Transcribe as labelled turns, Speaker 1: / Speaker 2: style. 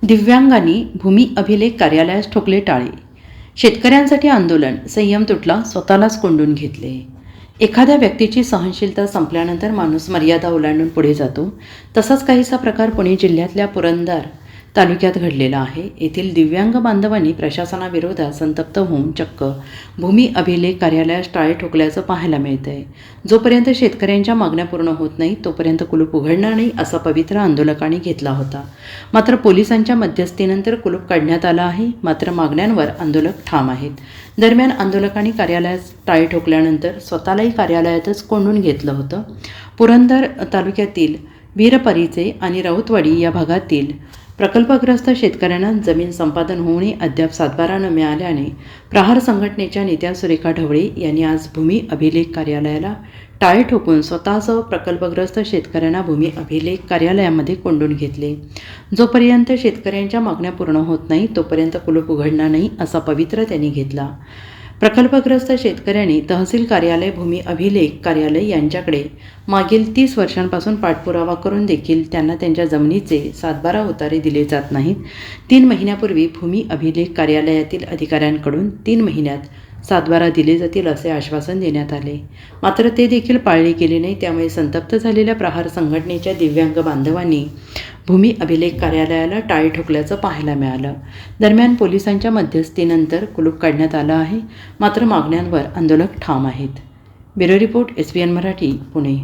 Speaker 1: दिव्यांगांनी भूमी अभिलेख कार्यालयास ठोकले टाळे. शेतकऱ्यांसाठी आंदोलन, संयम तुटला, स्वतःलाच कोंडून घेतले. एखाद्या व्यक्तीची सहनशीलता संपल्यानंतर माणूस मर्यादा ओलांडून पुढे जातो. तसाच काहीसा प्रकार पुणे जिल्ह्यातल्या पुरंदर तालुक्यात घडलेला आहे. येथील दिव्यांग बांधवांनी प्रशासनाविरोधात संतप्त होऊन चक्क भूमी अभिलेख कार्यालयास टाळे ठोकल्याचं पाहायला मिळतंय. जोपर्यंत शेतकऱ्यांच्या मागण्या पूर्ण होत नाही तोपर्यंत कुलूप उघडणार नाही असा पवित्र आंदोलकांनी घेतला होता. मात्र पोलिसांच्या मध्यस्थीनंतर कुलूप काढण्यात आलं आहे. मात्र मागण्यांवर आंदोलक ठाम आहेत. दरम्यान आंदोलकांनी कार्यालयात टाळे ठोकल्यानंतर स्वतःलाही कार्यालयातच कोंडून घेतलं होतं. पुरंदर तालुक्यातील वीरपरीचे आणि राऊतवाडी या भागातील प्रकल्पग्रस्त शेतकऱ्यांना जमीन संपादन होऊनही अद्याप सातबारा न मिळाल्याने प्रहार संघटनेच्या नेत्या सुरेखा ढवळे यांनी आज भूमी अभिलेख कार्यालयाला टाळे ठोकून स्वतःसह प्रकल्पग्रस्त शेतकऱ्यांना भूमी अभिलेख कार्यालयामध्ये कोंडून घेतले. जोपर्यंत शेतकऱ्यांच्या मागण्या पूर्ण होत नाही तोपर्यंत कुलूप उघडणार नाही असा पवित्रा त्यांनी घेतला. प्रकल्पग्रस्त शेतकऱ्यांनी तहसील कार्यालय, भूमी अभिलेख कार्यालय यांच्याकडे मागील 30 वर्षांपासून पाठपुरावा करून देखील त्यांना त्यांच्या जमिनीचे सातबारा उतारे दिले जात नाहीत. 3 महिन्यापूर्वी भूमी अभिलेख कार्यालयातील अधिकाऱ्यांकडून 3 महिन्यात सातबारा दिले जातील असे आश्वासन देण्यात आले. मात्र ते देखील पाळले गेले नाही. त्यामुळे संतप्त झालेल्या प्रहार संघटनेच्या दिव्यांग बांधवांनी भूमी अभिलेख कार्यालयाला टाळे ठोकल्याचं पाहायला मिळालं. दरम्यान पोलिसांच्या मध्यस्थीनंतर कुलूप काढण्यात आलं आहे. मात्र मागण्यांवर आंदोलक ठाम आहेत. Bureau report, SBN Marathi, Pune.